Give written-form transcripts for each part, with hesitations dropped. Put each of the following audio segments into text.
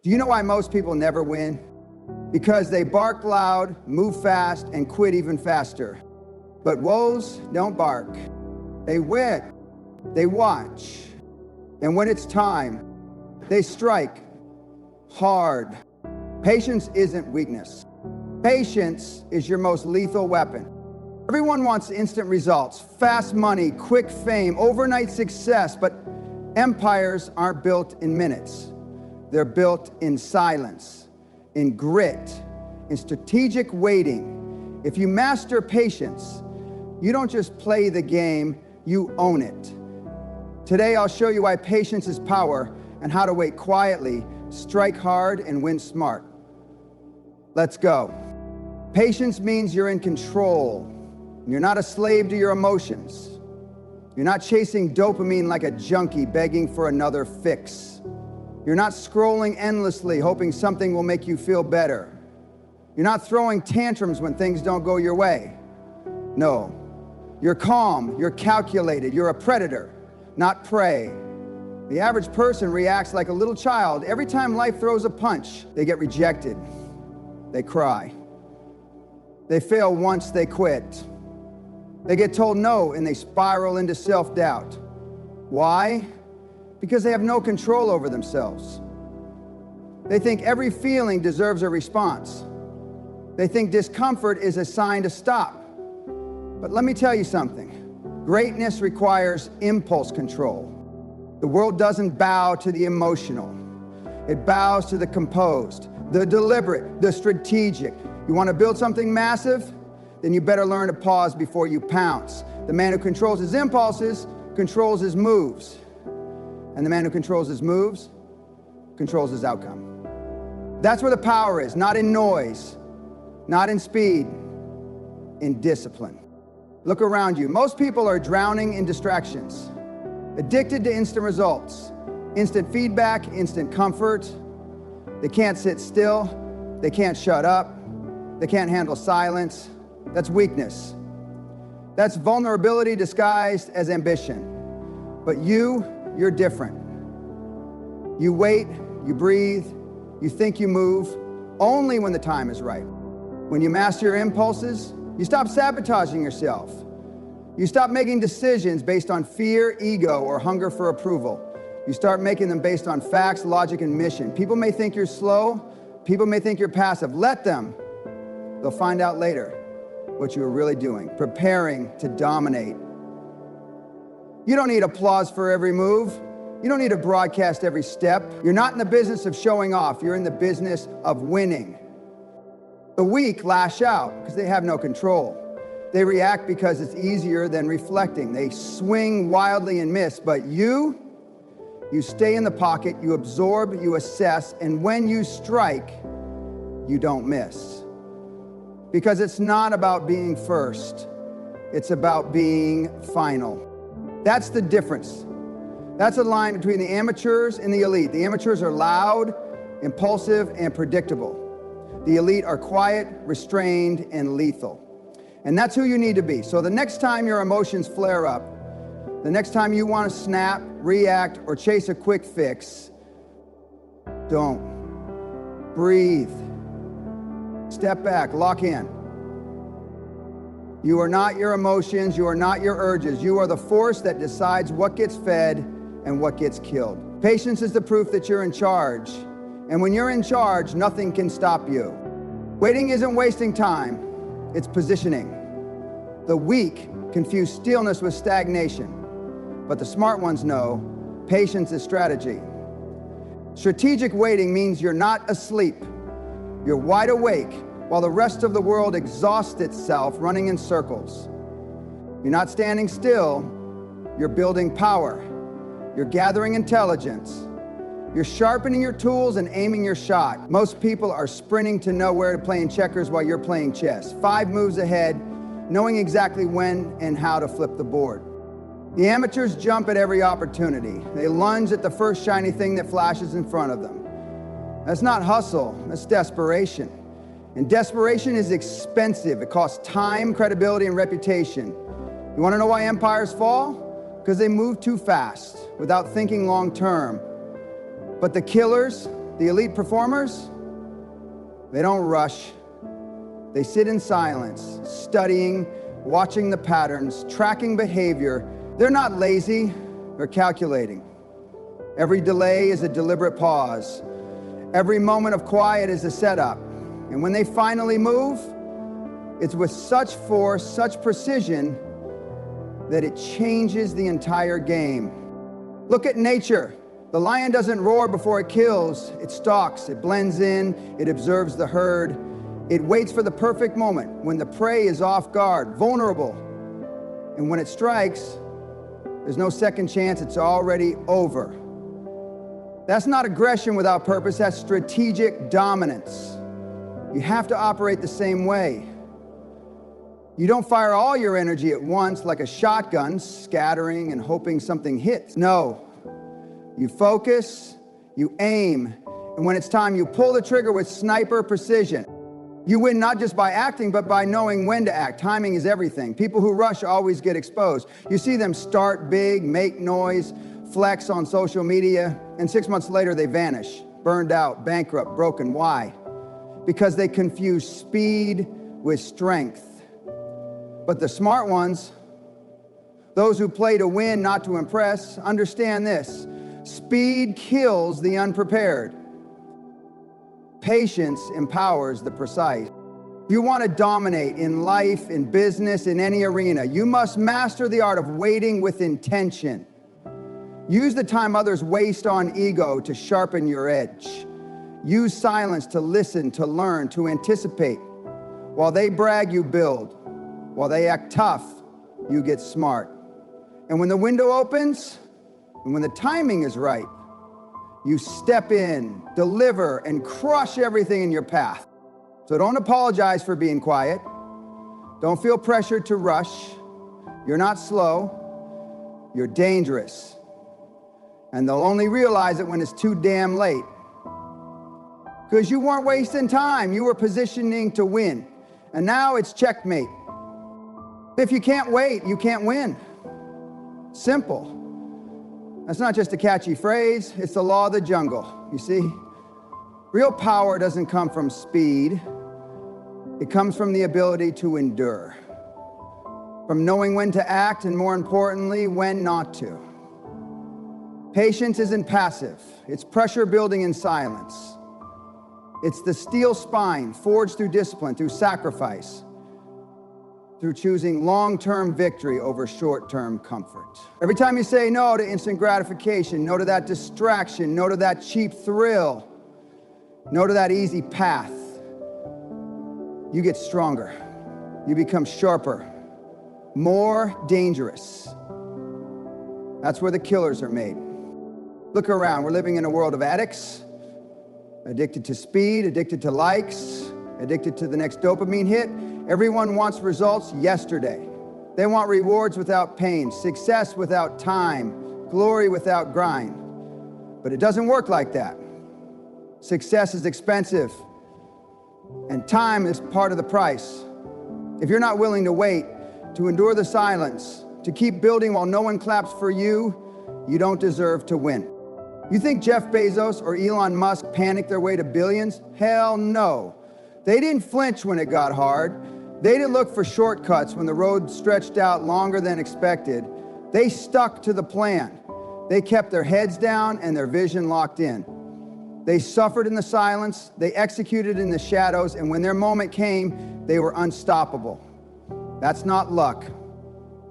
Do you know why most people never win? Because they bark loud, move fast, and quit even faster. But woes don't bark. They wait. They watch. And when it's time, they strike hard. Patience isn't weakness. Patience is your most lethal weapon. Everyone wants instant results, fast money, quick fame, overnight success, but empires aren't built in minutes. They're built in silence, in grit, in strategic waiting. If you master patience, you don't just play the game, you own it. Today, I'll show you why patience is power and how to wait quietly, strike hard, and win smart. Let's go. Patience means you're in control. You're not a slave to your emotions. You're not chasing dopamine like a junkie begging for another fix. You're not scrolling endlessly hoping something will make you feel better. You're not throwing tantrums when things don't go your way. No, you're calm, you're calculated, you're a predator, not prey. The average person reacts like a little child. Every time life throws a punch, they get rejected. They cry. They fail once, they quit. They get told no and they spiral into self-doubt. Why? Because they have no control over themselves. They think every feeling deserves a response. They think discomfort is a sign to stop. But let me tell you something. Greatness requires impulse control. The world doesn't bow to the emotional. It bows to the composed, the deliberate, the strategic. You want to build something massive? Then you better learn to pause before you pounce. The man who controls his impulses controls his moves. And the man who controls his moves controls his outcome. That's where the power is, not in noise, not in speed, in discipline. Look around you. Most people are drowning in distractions, addicted to instant results, instant feedback, instant comfort. They can't sit still. They can't shut up. They can't handle silence. That's weakness. That's vulnerability disguised as ambition. But you're different. You wait, you breathe, you think you move, only when the time is right. When you master your impulses, you stop sabotaging yourself. You stop making decisions based on fear, ego, or hunger for approval. You start making them based on facts, logic, and mission. People may think you're slow. People may think you're passive. Let them. They'll find out later what you were really doing, preparing to dominate. You don't need applause for every move. You don't need to broadcast every step. You're not in the business of showing off. You're in the business of winning. The weak lash out because they have no control. They react because it's easier than reflecting. They swing wildly and miss, but you stay in the pocket, you absorb, you assess, and when you strike, you don't miss. Because it's not about being first, it's about being final. That's the difference. That's a line between the amateurs and the elite. The amateurs are loud, impulsive, and predictable. The elite are quiet, restrained, and lethal. And that's who you need to be. So the next time your emotions flare up, the next time you want to snap, react, or chase a quick fix, don't. Breathe. Step back, lock in. You are not your emotions, you are not your urges. You are the force that decides what gets fed and what gets killed. Patience is the proof that you're in charge. And when you're in charge, nothing can stop you. Waiting isn't wasting time, it's positioning. The weak confuse stillness with stagnation, but the smart ones know patience is strategy. Strategic waiting means you're not asleep. You're wide awake while the rest of the world exhausts itself running in circles. You're not standing still, you're building power. You're gathering intelligence. You're sharpening your tools and aiming your shot. Most people are sprinting to know where to play in checkers while you're playing chess. 5 moves ahead, knowing exactly when and how to flip the board. The amateurs jump at every opportunity. They lunge at the first shiny thing that flashes in front of them. That's not hustle, that's desperation. And desperation is expensive. It costs time, credibility, and reputation. You want to know why empires fall? Because they move too fast without thinking long term. But the killers, The elite performers, they don't rush. They sit in silence, studying, watching the patterns, tracking behavior. They're not lazy, they're calculating. Every delay is a deliberate pause. Every moment of quiet is a setup. And when they finally move, it's with such force, such precision, that it changes the entire game. Look at nature. The lion doesn't roar before it kills. It stalks, it blends in, it observes the herd. It waits for the perfect moment when the prey is off guard, vulnerable. And when it strikes, there's no second chance, it's already over. That's not aggression without purpose, that's strategic dominance. You have to operate the same way. You don't fire all your energy at once like a shotgun, scattering and hoping something hits. No, you focus, you aim, and when it's time, you pull the trigger with sniper precision. You win not just by acting, but by knowing when to act. Timing is everything. People who rush always get exposed. You see them start big, make noise, flex on social media, and 6 months later they vanish, burned out, bankrupt, broken. Why? Because they confuse speed with strength. But the smart ones, those who play to win, not to impress, understand this. Speed kills the unprepared. Patience empowers the precise. You want to dominate in life, in business, in any arena. You must master the art of waiting with intention. Use the time others waste on ego to sharpen your edge. Use silence to listen, to learn, to anticipate. While they brag, you build. While they act tough, you get smart. And when the window opens, and when the timing is right, you step in, deliver, and crush everything in your path. So don't apologize for being quiet. Don't feel pressured to rush. You're not slow. You're dangerous. And they'll only realize it when it's too damn late. Because you weren't wasting time. You were positioning to win. And now it's checkmate. If you can't wait, you can't win. Simple. That's not just a catchy phrase, it's the law of the jungle, you see? Real power doesn't come from speed. It comes from the ability to endure. From knowing when to act and, more importantly, when not to. Patience isn't passive. It's pressure building in silence. It's the steel spine forged through discipline, through sacrifice, through choosing long-term victory over short-term comfort. Every time you say no to instant gratification, no to that distraction, no to that cheap thrill, no to that easy path, you get stronger. You become sharper, more dangerous. That's where the killers are made. Look around. We're living in a world of addicts, addicted to speed, addicted to likes, addicted to the next dopamine hit. Everyone wants results yesterday. They want rewards without pain, success without time, glory without grind. But it doesn't work like that. Success is expensive, and time is part of the price. If you're not willing to wait, to endure the silence, to keep building while no one claps for you, you don't deserve to win. You think Jeff Bezos or Elon Musk panicked their way to billions? Hell no. They didn't flinch when it got hard. They didn't look for shortcuts when the road stretched out longer than expected. They stuck to the plan. They kept their heads down and their vision locked in. They suffered in the silence, they executed in the shadows, and when their moment came, they were unstoppable. That's not luck,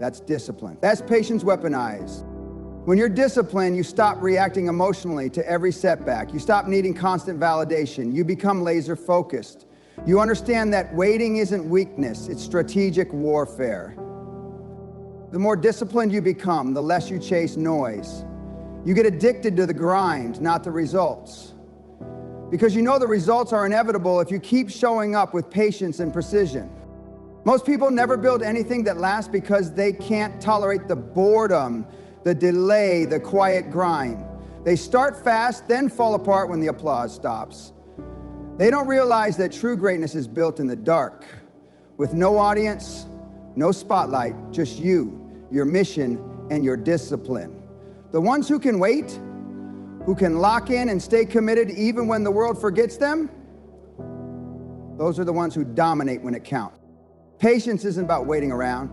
that's discipline. That's patience weaponized. When you're disciplined, you stop reacting emotionally to every setback. You stop needing constant validation. You become laser focused. You understand that waiting isn't weakness, it's strategic warfare. The more disciplined you become, the less you chase noise. You get addicted to the grind, not the results. Because you know the results are inevitable if you keep showing up with patience and precision. Most people never build anything that lasts because they can't tolerate the boredom, the delay, the quiet grind. They start fast, then fall apart when the applause stops. They don't realize that true greatness is built in the dark, with no audience, no spotlight, just you, your mission, and your discipline. The ones who can wait, who can lock in and stay committed even when the world forgets them, those are the ones who dominate when it counts. Patience isn't about waiting around.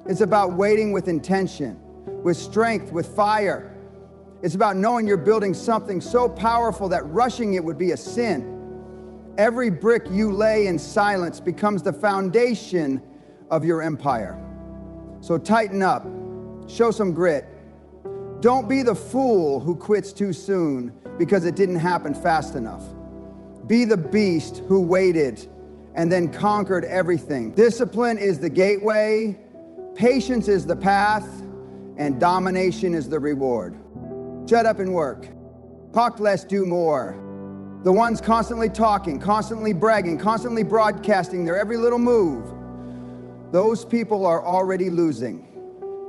It's about waiting with intention, with strength, with fire. It's about knowing you're building something so powerful that rushing it would be a sin. Every brick you lay in silence becomes the foundation of your empire. So tighten up, show some grit. Don't be the fool who quits too soon because it didn't happen fast enough. Be the beast who waited and then conquered everything. Discipline is the gateway, patience is the path, and domination is the reward. Shut up and work. Talk less, do more. The ones constantly talking, constantly bragging, constantly broadcasting their every little move, those people are already losing.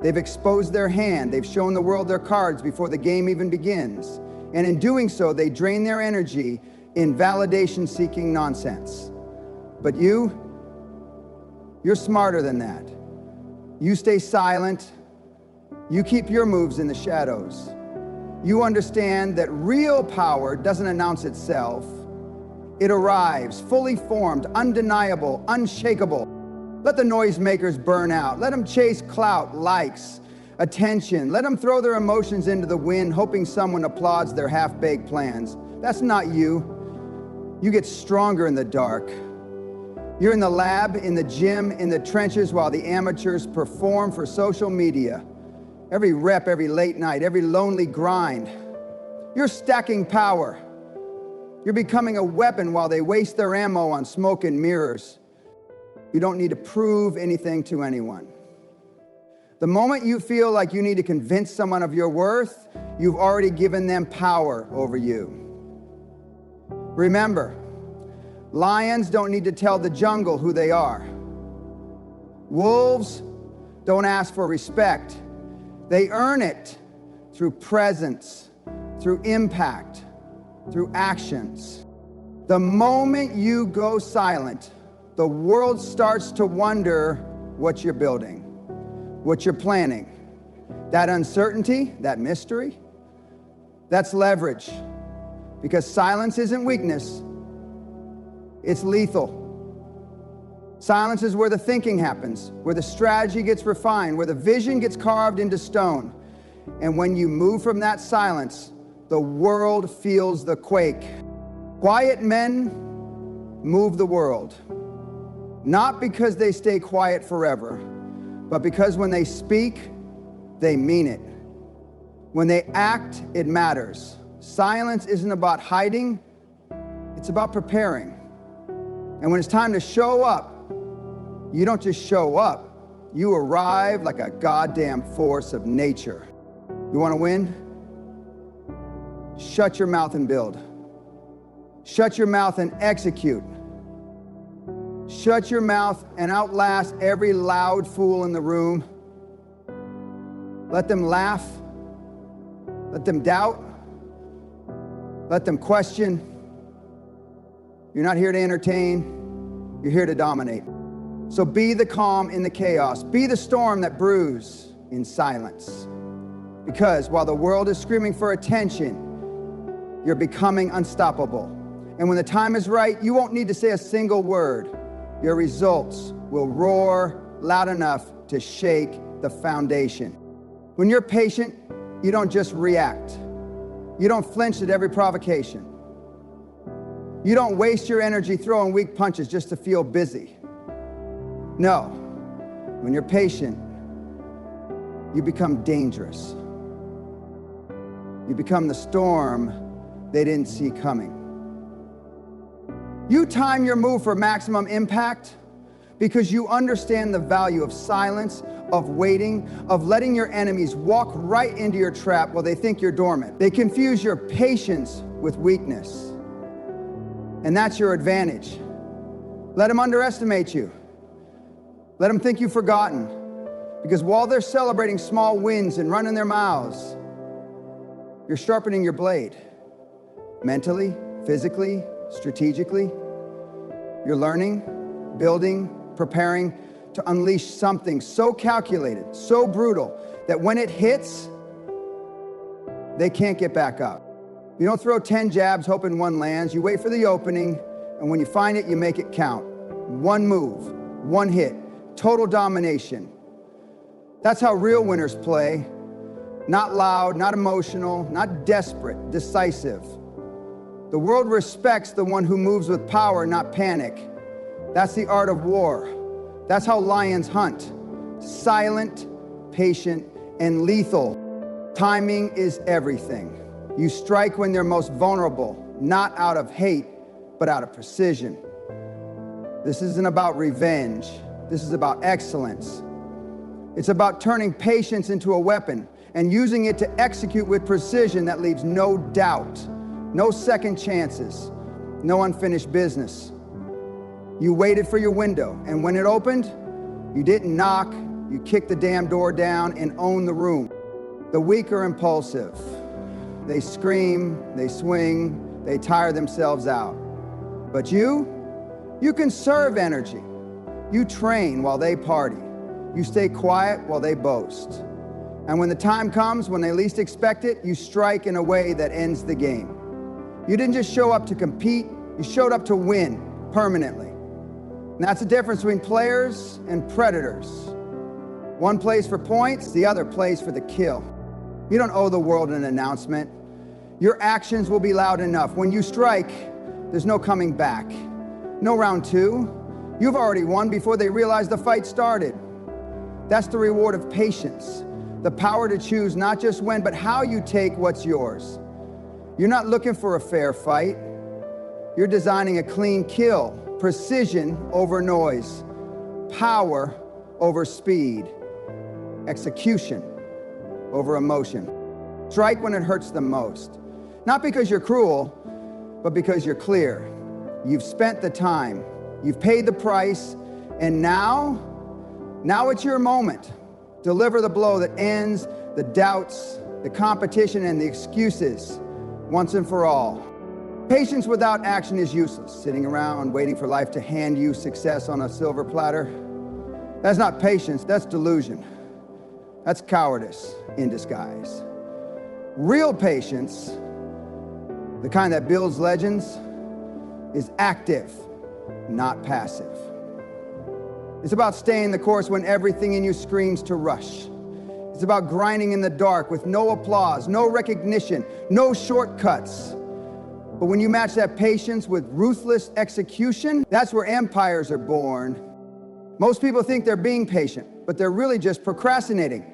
They've exposed their hand. They've shown the world their cards before the game even begins. And in doing so, they drain their energy in validation-seeking nonsense. But you're smarter than that. You stay silent. You keep your moves in the shadows. You understand that real power doesn't announce itself. It arrives, fully formed, undeniable, unshakable. Let the noisemakers burn out. Let them chase clout, likes, attention. Let them throw their emotions into the wind, hoping someone applauds their half-baked plans. That's not you. You get stronger in the dark. You're in the lab, in the gym, in the trenches while the amateurs perform for social media. Every rep, every late night, every lonely grind. You're stacking power. You're becoming a weapon while they waste their ammo on smoke and mirrors. You don't need to prove anything to anyone. The moment you feel like you need to convince someone of your worth, you've already given them power over you. Remember, lions don't need to tell the jungle who they are. Wolves don't ask for respect. They earn it through presence, through impact, through actions. The moment you go silent, the world starts to wonder what you're building, what you're planning. That uncertainty, that mystery, that's leverage. Because silence isn't weakness, it's lethal. Silence is where the thinking happens, where the strategy gets refined, where the vision gets carved into stone. And when you move from that silence, the world feels the quake. Quiet men move the world. Not because they stay quiet forever, but because when they speak, they mean it. When they act, it matters. Silence isn't about hiding, it's about preparing. And when it's time to show up, you don't just show up, you arrive like a goddamn force of nature. You want to win? Shut your mouth and build. Shut your mouth and execute. Shut your mouth and outlast every loud fool in the room. Let them laugh. Let them doubt. Let them question. You're not here to entertain. You're here to dominate. So be the calm in the chaos. Be the storm that brews in silence. Because while the world is screaming for attention, you're becoming unstoppable. And when the time is right, you won't need to say a single word. Your results will roar loud enough to shake the foundation. When you're patient, you don't just react. You don't flinch at every provocation. You don't waste your energy throwing weak punches just to feel busy. No, when you're patient, you become dangerous. You become the storm they didn't see coming. You time your move for maximum impact because you understand the value of silence, of waiting, of letting your enemies walk right into your trap while they think you're dormant. They confuse your patience with weakness. And that's your advantage. Let them underestimate you. Let them think you've forgotten. Because while they're celebrating small wins and running their mouths, you're sharpening your blade. Mentally, physically, strategically. You're learning, building, preparing to unleash something so calculated, so brutal, that when it hits, they can't get back up. You don't throw 10 jabs hoping one lands. You wait for the opening, and when you find it, you make it count. One move, one hit, total domination. That's how real winners play. Not loud, not emotional, not desperate, decisive. The world respects the one who moves with power, not panic. That's the art of war. That's how lions hunt. Silent, patient, and lethal. Timing is everything. You strike when they're most vulnerable, not out of hate, but out of precision. This isn't about revenge. This is about excellence. It's about turning patience into a weapon and using it to execute with precision that leaves no doubt, no second chances, no unfinished business. You waited for your window, and when it opened, you didn't knock, you kicked the damn door down and owned the room. The weak are impulsive. They scream, they swing, they tire themselves out. But you conserve energy. You train while they party. You stay quiet while they boast. And when the time comes, when they least expect it, you strike in a way that ends the game. You didn't just show up to compete, you showed up to win permanently. And that's the difference between players and predators. One plays for points, the other plays for the kill. You don't owe the world an announcement. Your actions will be loud enough. When you strike, there's no coming back. No round two. You've already won before they realize the fight started. That's the reward of patience. The power to choose not just when, but how you take what's yours. You're not looking for a fair fight. You're designing a clean kill. Precision over noise. Power over speed. Execution over emotion. Strike when it hurts the most. Not because you're cruel, but because you're clear. You've spent the time. You've paid the price. And now it's your moment. Deliver the blow that ends the doubts, the competition, and the excuses once and for all. Patience without action is useless. Sitting around waiting for life to hand you success on a silver platter. That's not patience, that's delusion. That's cowardice in disguise. Real patience, the kind that builds legends, is active, not passive. It's about staying the course when everything in you screams to rush. It's about grinding in the dark with no applause, no recognition, no shortcuts. But when you match that patience with ruthless execution, that's where empires are born. Most people think they're being patient, but they're really just procrastinating.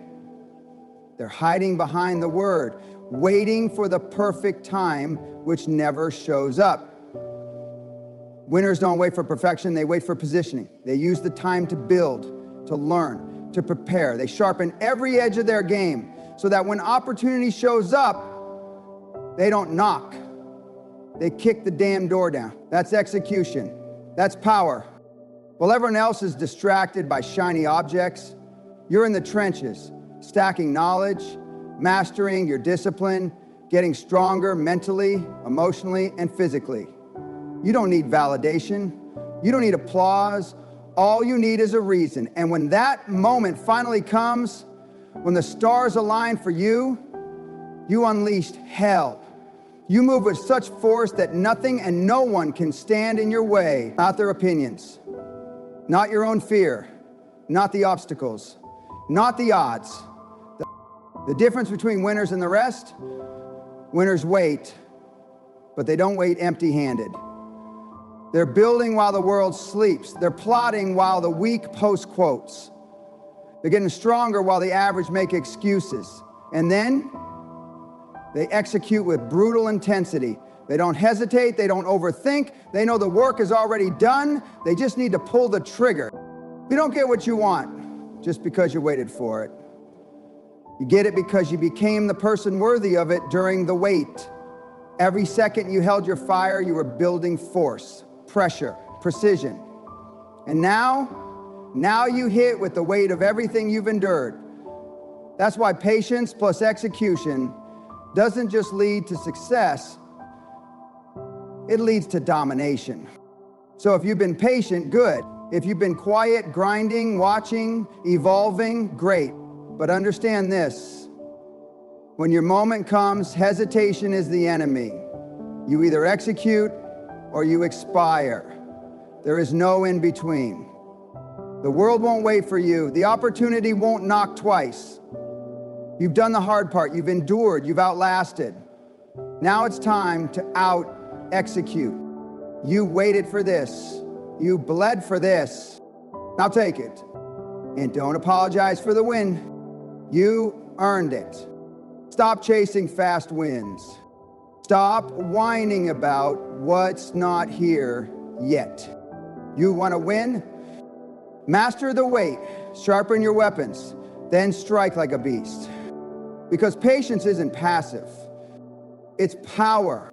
They're hiding behind the word, waiting for the perfect time, which never shows up. Winners don't wait for perfection, they wait for positioning. They use the time to build, to learn, to prepare. They sharpen every edge of their game so that when opportunity shows up, they don't knock. They kick the damn door down. That's execution. That's power. While everyone else is distracted by shiny objects, you're in the trenches, stacking knowledge, mastering your discipline, getting stronger mentally, emotionally, and physically. You don't need validation. You don't need applause. All you need is a reason. And when that moment finally comes, when the stars align for you, you unleashed hell. You move with such force that nothing and no one can stand in your way. Not their opinions, not your own fear, not the obstacles, not the odds. The difference between winners and the rest, winners wait, but they don't wait empty-handed. They're building while the world sleeps. They're plotting while the weak post quotes. They're getting stronger while the average make excuses. And then they execute with brutal intensity. They don't hesitate, they don't overthink. They know the work is already done. They just need to pull the trigger. You don't get what you want just because you waited for it. You get it because you became the person worthy of it during the wait. Every second you held your fire, you were building force, pressure, precision. And now you hit with the weight of everything you've endured. That's why patience plus execution doesn't just lead to success, it leads to domination. So if you've been patient, good. If you've been quiet, grinding, watching, evolving, great. But understand this, When your moment comes, hesitation is the enemy. You either execute or you expire. There is no in between. The world won't wait for you. The opportunity won't knock twice. You've done the hard part. You've endured. You've outlasted. Now it's time to out-execute. You waited for this. You bled for this. Now take it. And don't apologize for the win. You earned it. Stop chasing fast wins. Stop whining about what's not here yet. You want to win? Master the weight, sharpen your weapons, then strike like a beast. Because patience isn't passive, it's power.